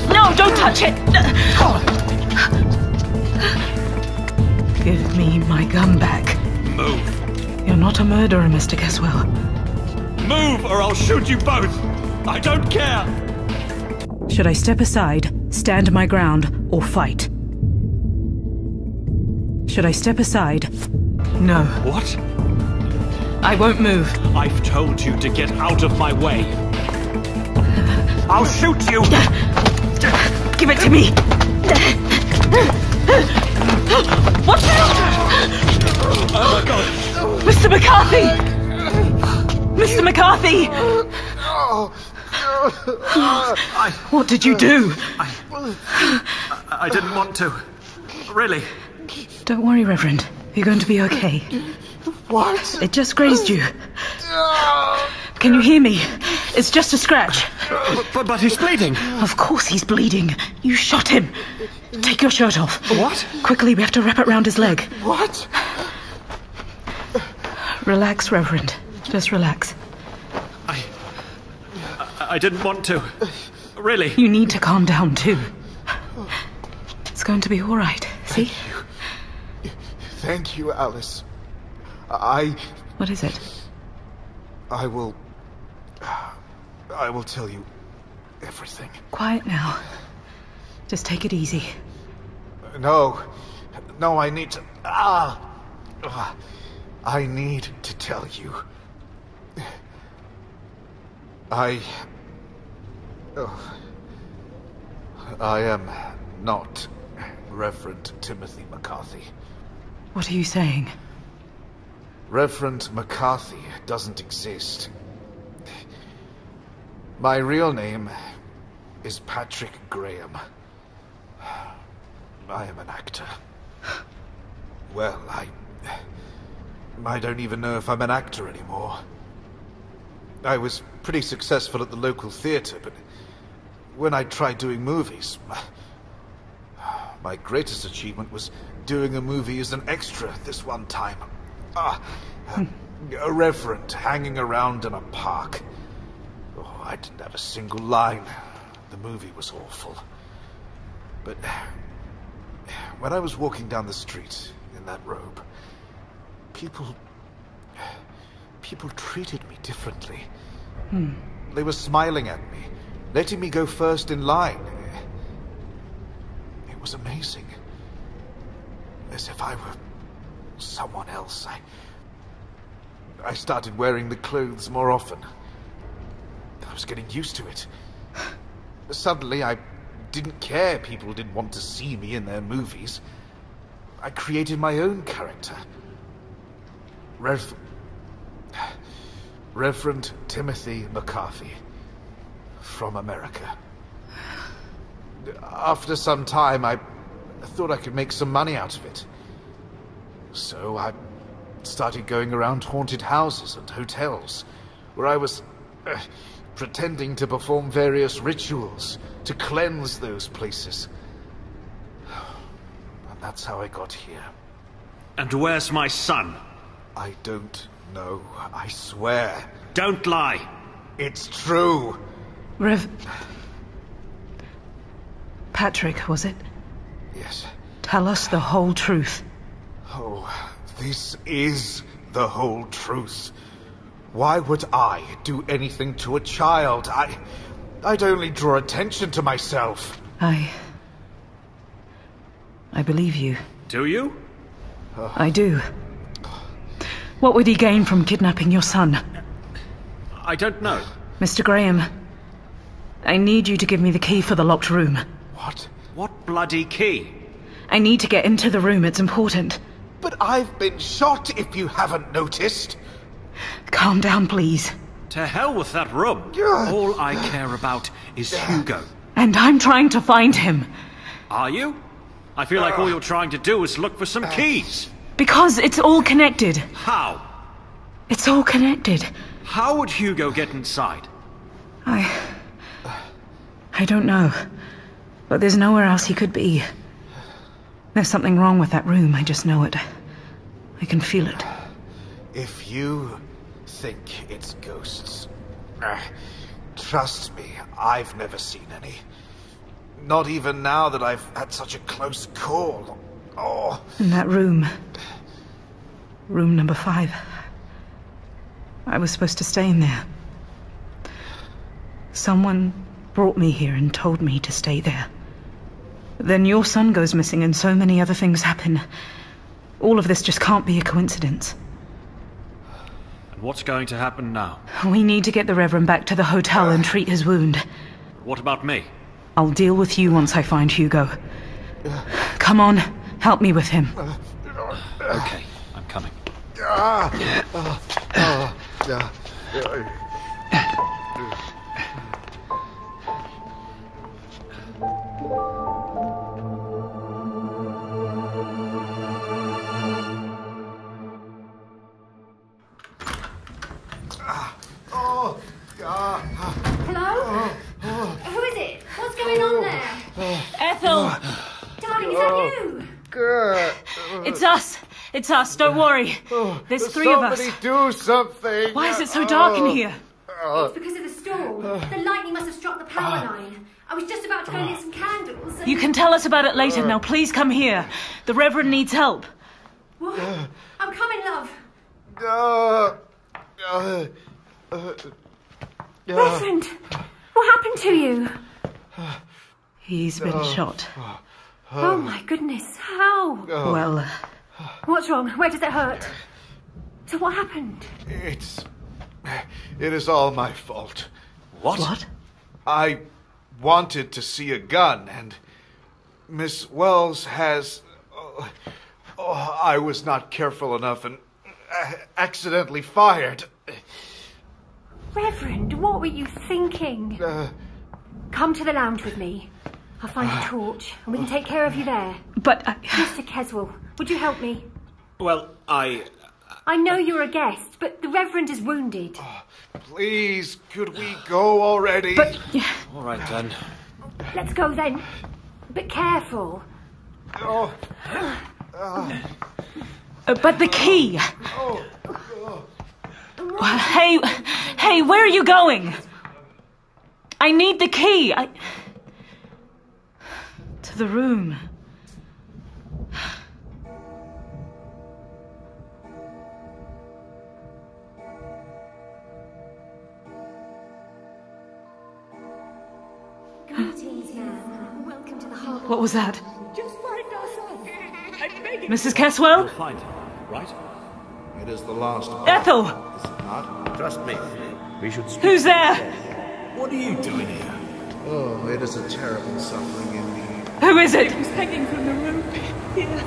[SPEAKER 1] No, don't touch it! Give me my gun back.
[SPEAKER 7] Move!
[SPEAKER 1] You're not a murderer, Mr. Caswell.
[SPEAKER 7] Move or I'll shoot you both! I don't care!
[SPEAKER 1] Should I step aside, stand my ground, or fight? Should I step aside? No.
[SPEAKER 7] What?
[SPEAKER 1] I won't move.
[SPEAKER 7] I've told you to get out of my way. I'll shoot you!
[SPEAKER 1] Give it to me! What?
[SPEAKER 7] Oh my god!
[SPEAKER 1] Mr. McCarthy! Mr. McCarthy! What did you do?
[SPEAKER 7] I didn't want to. Really.
[SPEAKER 1] Don't worry, Reverend. You're going to be okay.
[SPEAKER 6] What?
[SPEAKER 1] It just grazed you. Can you hear me? It's just a scratch.
[SPEAKER 7] But he's bleeding.
[SPEAKER 1] Of course he's bleeding. You shot him. Take your shirt off.
[SPEAKER 7] What?
[SPEAKER 1] Quickly, we have to wrap it round his leg.
[SPEAKER 6] What?
[SPEAKER 1] Relax, Reverend. Just relax.
[SPEAKER 7] I didn't want to. Really.
[SPEAKER 1] You need to calm down, too. It's going to be all right. See?
[SPEAKER 6] Thank you, Alice.
[SPEAKER 1] What is it?
[SPEAKER 6] I will tell you everything.
[SPEAKER 1] Quiet now. Just take it easy.
[SPEAKER 6] No, I need to... I need to tell you. I am not Reverend Timothy McCarthy.
[SPEAKER 1] What are you saying?
[SPEAKER 6] Reverend McCarthy doesn't exist. My real name is Patrick Graham. I am an actor. Well, I don't even know if I'm an actor anymore. I was pretty successful at the local theater, but when I tried doing movies, my greatest achievement was doing a movie as an extra this one time. A reverend hanging around in a park. Oh, I didn't have a single line. The movie was awful. But when I was walking down the street in that robe, people treated me differently. They were smiling at me, letting me go first in line. It was amazing. As if I were someone else. I started wearing the clothes more often. I was getting used to it. Suddenly, I didn't care people didn't want to see me in their movies. I created my own character. Reverend Timothy McCarthy, from America. After some time, I thought I could make some money out of it. So I started going around haunted houses and hotels, where I was pretending to perform various rituals to cleanse those places. And that's how I got here.
[SPEAKER 7] And where's my son?
[SPEAKER 6] I don't know, I swear.
[SPEAKER 7] Don't lie.
[SPEAKER 6] It's true.
[SPEAKER 1] Patrick, was it?
[SPEAKER 6] Yes.
[SPEAKER 1] Tell us the whole truth.
[SPEAKER 6] Oh, this is the whole truth. Why would I do anything to a child? I'd only draw attention to myself.
[SPEAKER 1] I believe you.
[SPEAKER 7] Do you?
[SPEAKER 1] I do. What would he gain from kidnapping your son?
[SPEAKER 7] I don't know.
[SPEAKER 1] Mr. Graham, I need you to give me the key for the locked room.
[SPEAKER 6] What?
[SPEAKER 7] What bloody key?
[SPEAKER 1] I need to get into the room, it's important.
[SPEAKER 6] But I've been shot, if you haven't noticed.
[SPEAKER 1] Calm down, please.
[SPEAKER 7] To hell with that room. All I care about is Hugo.
[SPEAKER 1] And I'm trying to find him.
[SPEAKER 7] Are you? I feel like all you're trying to do is look for some keys.
[SPEAKER 1] Because it's all connected.
[SPEAKER 7] How?
[SPEAKER 1] It's all connected.
[SPEAKER 7] How would Hugo get inside?
[SPEAKER 1] I don't know. But there's nowhere else he could be. There's something wrong with that room, I just know it. I can feel it.
[SPEAKER 6] If you think it's ghosts, trust me, I've never seen any. Not even now that I've had such a close call. Oh.
[SPEAKER 1] In that room. Room number 5. I was supposed to stay in there. Someone brought me here and told me to stay there. Then your son goes missing and so many other things happen. All of this just can't be a coincidence.
[SPEAKER 7] And what's going to happen now?
[SPEAKER 1] We need to get the Reverend back to the hotel and treat his wound.
[SPEAKER 7] What about me?
[SPEAKER 1] I'll deal with you once I find Hugo. Come on, help me with him.
[SPEAKER 7] Okay, I'm coming.
[SPEAKER 4] Hello? Who is it? What's going on there?
[SPEAKER 1] Ethel!
[SPEAKER 4] Darling, is that you?
[SPEAKER 1] It's us! It's us, don't worry. There's 3 of us.
[SPEAKER 6] Somebody do something!
[SPEAKER 1] Why is it so dark in here?
[SPEAKER 4] It's because of the storm. The lightning must have struck the power line. I was just about to go and get some candles. And...
[SPEAKER 1] You can tell us about it later. Now please come here. The Reverend needs help.
[SPEAKER 4] What? I'm coming, love. Reverend, what happened to you?
[SPEAKER 1] He's been shot.
[SPEAKER 4] Oh my goodness, how?
[SPEAKER 1] Well,
[SPEAKER 4] What's wrong? Where does it hurt? So what happened?
[SPEAKER 6] It is all my fault.
[SPEAKER 1] what?
[SPEAKER 6] I wanted to see a gun, and Miss Wells has... I was not careful enough and accidentally fired.
[SPEAKER 4] Reverend, what were you thinking? Come to the lounge with me. I'll find a torch, and we can take care of you there.
[SPEAKER 1] But
[SPEAKER 4] Mr. Keswell, would you help me?
[SPEAKER 7] Well,
[SPEAKER 4] I know you're a guest, but the Reverend is wounded.
[SPEAKER 6] Please, could we go already?
[SPEAKER 1] But...
[SPEAKER 7] all right then.
[SPEAKER 4] Let's go then. But careful.
[SPEAKER 1] But the key! Hey, where are you going? I need the key. To the room.
[SPEAKER 4] Greetings, ma'am. Welcome to the Harbour.
[SPEAKER 1] What was that?
[SPEAKER 5] Just find our son. I'm begging.
[SPEAKER 1] Mrs. Keswell?
[SPEAKER 7] We'll find him, right?
[SPEAKER 6] It is the last...
[SPEAKER 1] Ethel!
[SPEAKER 6] Is it not?
[SPEAKER 2] Trust me. We should speak.
[SPEAKER 1] Who's there?
[SPEAKER 3] What are you doing here?
[SPEAKER 6] Oh, it is a terrible suffering indeed.
[SPEAKER 1] Who is it?
[SPEAKER 5] He's hanging from the rope. Here.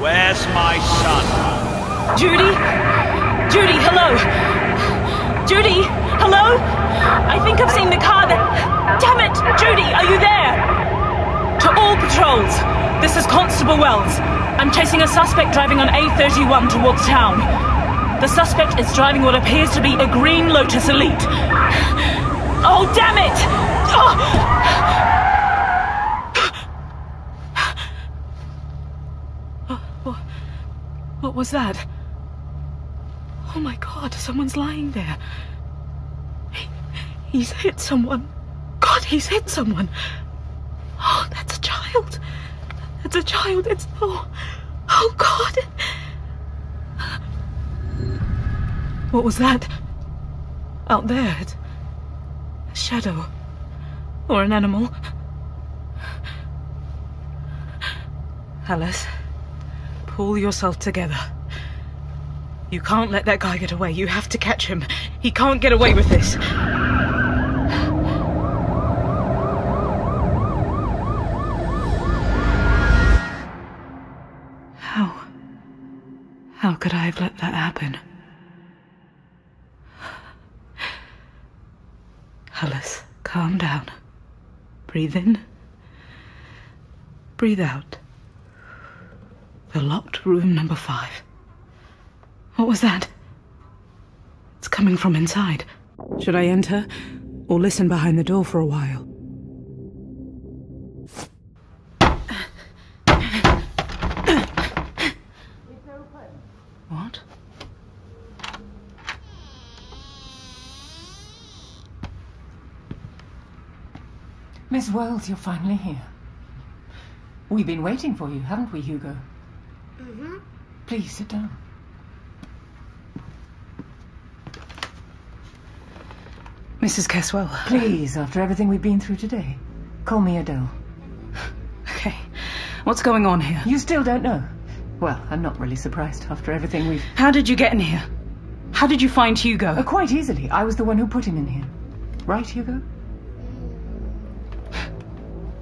[SPEAKER 7] Where's my son?
[SPEAKER 1] Judy? Judy, hello? Judy, hello? I think I've seen the car that... Damn it! Judy, are you there? To all patrols, this is Constable Wells. I'm chasing a suspect driving on A31 towards town. The suspect is driving what appears to be a green Lotus Elite. Oh, damn it! What was that? Oh my God, someone's lying there. He's hit someone. God, he's hit someone. Oh, that's a child. That's a child. It's... Oh God. What was that? Out there. It's a shadow. Or an animal. Alice, pull yourself together. You can't let that guy get away. You have to catch him. He can't get away with this. How could I have let that happen? Alice, calm down. Breathe in. Breathe out. The locked room number 5. What was that? coming from inside. Should I enter, or listen behind the door for a while? What?
[SPEAKER 5] Miss Wells, you're finally here. We've been waiting for you, haven't we, Hugo?
[SPEAKER 8] Mm-hmm.
[SPEAKER 5] Please sit down.
[SPEAKER 1] Mrs. Caswell.
[SPEAKER 5] Please, after everything we've been through today, call me Adele.
[SPEAKER 1] Okay. What's going on here?
[SPEAKER 5] You still don't know? Well, I'm not really surprised after everything we've...
[SPEAKER 1] How did you get in here? How did you find Hugo?
[SPEAKER 5] Quite easily. I was the one who put him in here. Right, Hugo?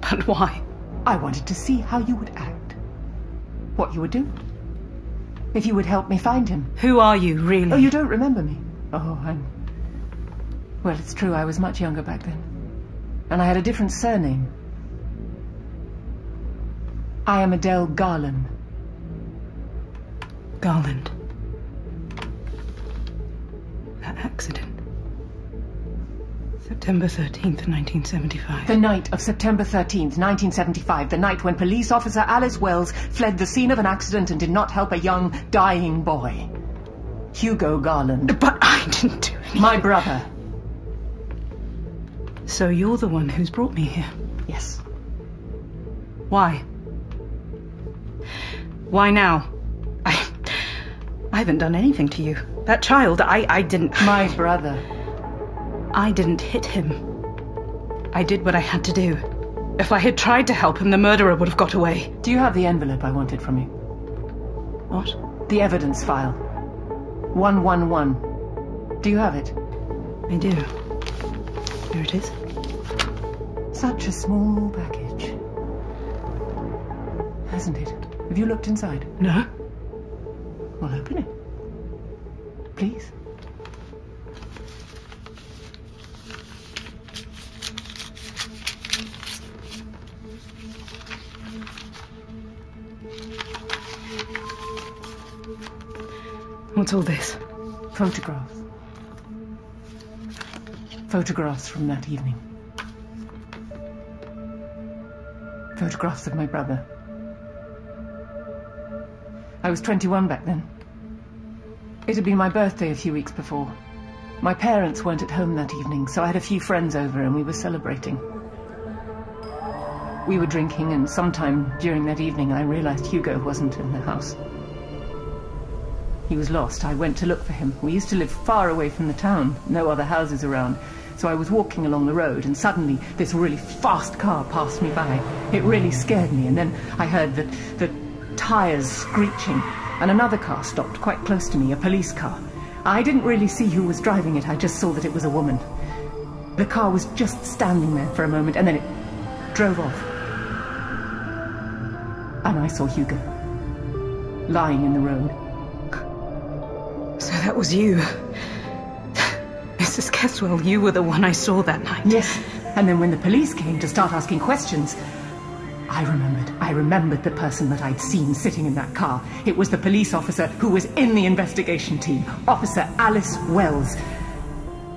[SPEAKER 1] But why?
[SPEAKER 5] I wanted to see how you would act. What you would do. If you would help me find him.
[SPEAKER 1] Who are you, really?
[SPEAKER 5] Oh, you don't remember me? Oh, Well, it's true, I was much younger back then. And I had a different surname. I am Adele Garland.
[SPEAKER 1] Garland. That accident. September 13th, 1975.
[SPEAKER 5] The night of September 13th, 1975. The night when police officer Alice Wells fled the scene of an accident and did not help a young, dying boy. Hugo Garland.
[SPEAKER 1] But I didn't do anything.
[SPEAKER 5] My brother.
[SPEAKER 1] So you're the one who's brought me here?
[SPEAKER 5] Yes.
[SPEAKER 1] Why? Why now? I haven't done anything to you. That child, I didn't...
[SPEAKER 5] My brother.
[SPEAKER 1] I didn't hit him. I did what I had to do. If I had tried to help him, the murderer would have got away.
[SPEAKER 5] Do you have the envelope I wanted from you?
[SPEAKER 1] What?
[SPEAKER 5] The evidence file. 111. Do you have it?
[SPEAKER 1] I do. Here it is.
[SPEAKER 5] Such a small package. Hasn't it? Have you looked inside?
[SPEAKER 1] No.
[SPEAKER 5] Well, open it. Please.
[SPEAKER 1] What's all this?
[SPEAKER 5] Photographs. Photographs from that evening. Photographs of my brother. I was 21 back then. It had been my birthday a few weeks before. My parents weren't at home that evening, so I had a few friends over and we were celebrating. We were drinking, and sometime during that evening I realized Hugo wasn't in the house. He was lost. I went to look for him. We used to live far away from the town, no other houses around. So I was walking along the road, and suddenly this really fast car passed me by. It really scared me, and then I heard the tires screeching, and another car stopped quite close to me, a police car. I didn't really see who was driving it, I just saw that it was a woman. The car was just standing there for a moment, and then it drove off. And I saw Hugo, lying in the road.
[SPEAKER 1] So that was you. Mrs. Caswell, you were the one I saw that night.
[SPEAKER 5] Yes, and then when the police came to start asking questions, I remembered the person that I'd seen sitting in that car. It was the police officer who was in the investigation team, Officer Alice Wells.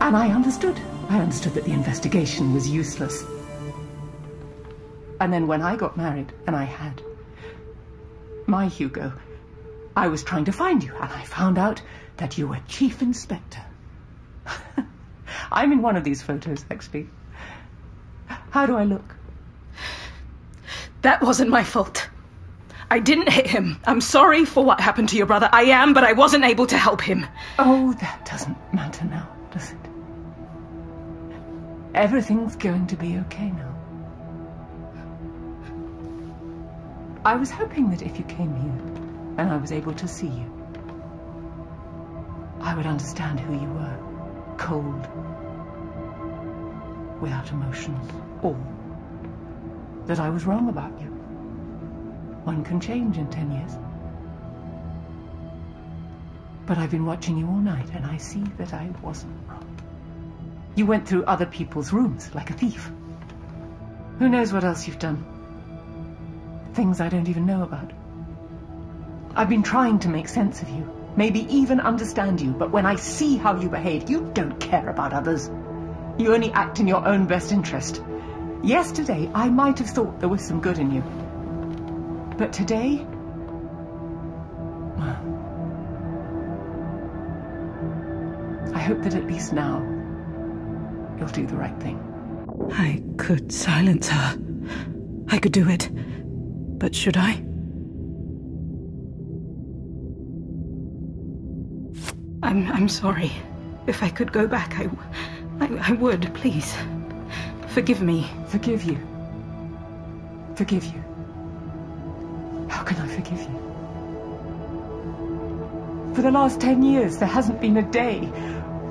[SPEAKER 5] And I understood that the investigation was useless. And then when I got married, and I had my Hugo, I was trying to find you, and I found out that you were Chief Inspector. I'm in one of these photos, actually. How do I look?
[SPEAKER 1] That wasn't my fault. I didn't hit him. I'm sorry for what happened to your brother. I am, but I wasn't able to help him.
[SPEAKER 5] Oh, that doesn't matter now, does it? Everything's going to be okay now. I was hoping that if you came here, and I was able to see you, I would understand who you were. Cold. Without emotions. Or that I was wrong about you. One can change in 10 years. But I've been watching you all night, and I see that I wasn't wrong. You went through other people's rooms like a thief. Who knows what else you've done? Things I don't even know about. I've been trying to make sense of you, maybe even understand you, but when I see how you behave, you don't care about others. You only act in your own best interest. Yesterday, I might have thought there was some good in you. But today... well, I hope that at least now, you'll do the right thing.
[SPEAKER 1] I could silence her. I could do it. But should I? I'm sorry. If I could go back, I would, please. Forgive me.
[SPEAKER 5] Forgive you? Forgive you? How can I forgive you? For the last 10 years, there hasn't been a day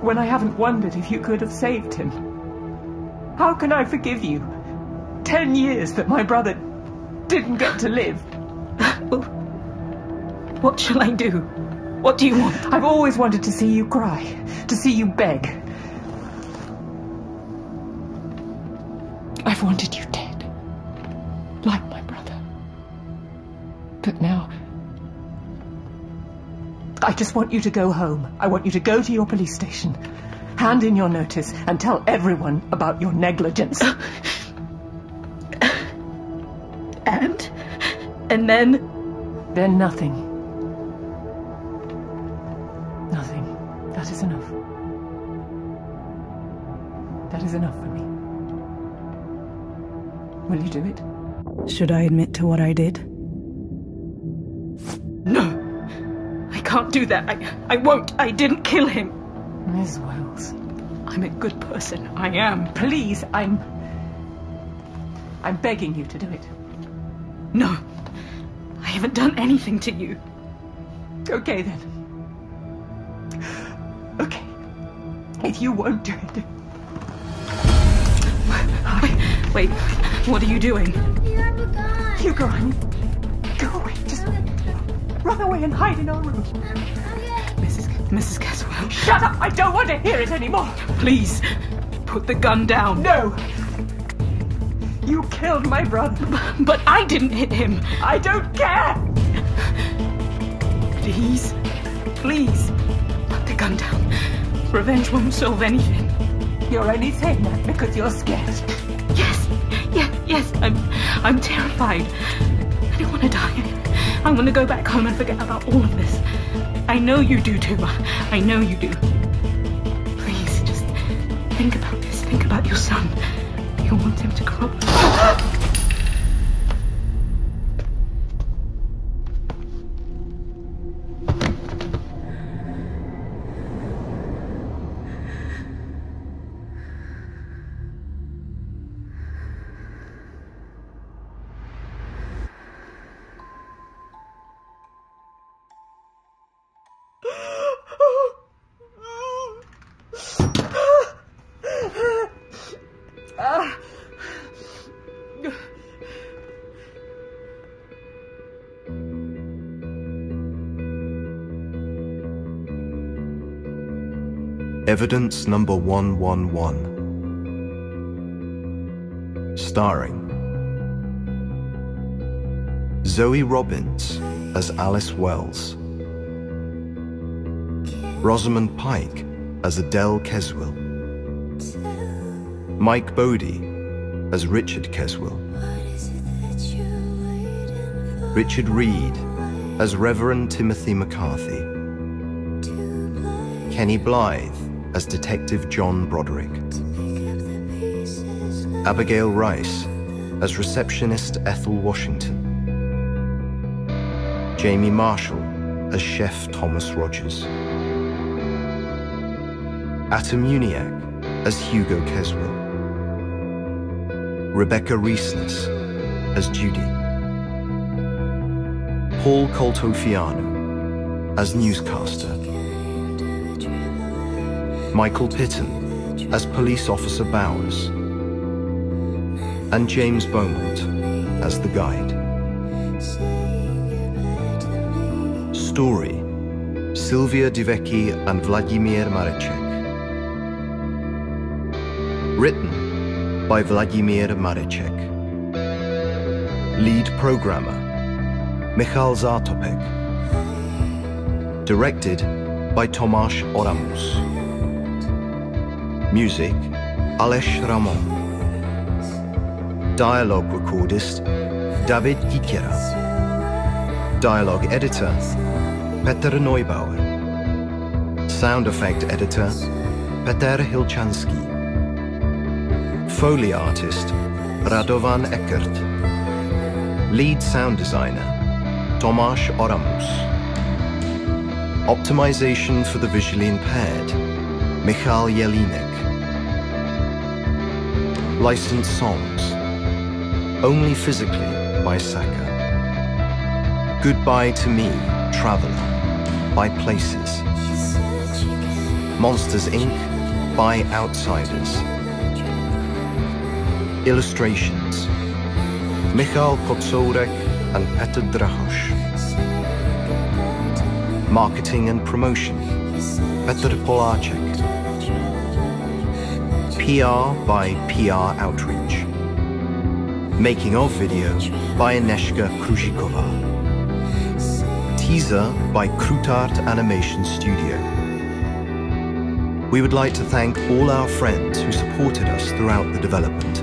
[SPEAKER 5] when I haven't wondered if you could have saved him. How can I forgive you? 10 years that my brother didn't get to live.
[SPEAKER 1] What shall I do? What do you want?
[SPEAKER 5] I've always wanted to see you cry, to see you beg. I've wanted you dead, like my brother. But now, I just want you to go home. I want you to go to your police station, hand in your notice, and tell everyone about your negligence.
[SPEAKER 1] And then?
[SPEAKER 5] Then nothing. Nothing. That is enough. That is enough for me. Will you do it?
[SPEAKER 1] Should I admit to what I did? No! I can't do that. I won't. I didn't kill him.
[SPEAKER 5] Miss Wells.
[SPEAKER 1] I'm a good person. I am.
[SPEAKER 5] Please, I'm begging you to do it.
[SPEAKER 1] No. I haven't done anything to you.
[SPEAKER 5] Okay, then. Okay. If you won't do it...
[SPEAKER 1] Wait. What are you doing?
[SPEAKER 5] You go on. Go away. Just run away and hide in our room.
[SPEAKER 1] Mrs. Caswell.
[SPEAKER 5] Shut up! I don't want to hear it anymore.
[SPEAKER 1] Please, put the gun down.
[SPEAKER 5] No. You killed my brother.
[SPEAKER 1] But I didn't hit him.
[SPEAKER 5] I don't care.
[SPEAKER 1] Please, put the gun down. Revenge won't solve anything.
[SPEAKER 5] You're only saying that because you're scared.
[SPEAKER 1] Yes, I'm terrified. I don't want to die. I want to go back home and forget about all of this. I know you do too. I know you do. Please, just think about this. Think about your son. You want him to grow up.
[SPEAKER 8] Evidence number 111. Starring Zoe Robbins as Alice Wells, Rosamund Pike as Adele Caswell, Mike Bodie as Richard Caswell, Richard Reed as Reverend Timothy McCarthy, Kenny Blythe as Detective John Broderick, Abigail Rice as Receptionist Ethel Washington, Jamie Marshall as Chef Thomas Rogers, Atom Uniacke as Hugo Caswell, Rebecca Reesness as Judy, Paul Coltofiano as Newscaster, Michael Pitton as Police Officer Bowers, and James Beaumont as the guide. Story: Sylvia Divecki and Vladimir Mareček. Written by Vladimir Mareček. Lead programmer: Michal Zátopek. Directed by Tomáš Oramus. Music, Aleš Ramon. Dialogue recordist, David Kikera. Dialogue editor, Petr Neubauer. Sound effect editor, Petr Hilčanský. Foley artist, Radovan Eckert. Lead sound designer, Tomáš Oramus. Optimization for the visually impaired, Michal Jelinek. Licensed songs, Only Physically by Saka. Goodbye to Me, Traveler by Places. Monsters Inc. by Outsiders. Illustrations, Michal Kocourek and Petr Drahoš. Marketing and promotion, Petr Poláček. PR by PR Outreach. Making of video by Aneshka Kružíková. Teaser by Krutart Animation Studio. We would like to thank all our friends who supported us throughout the development.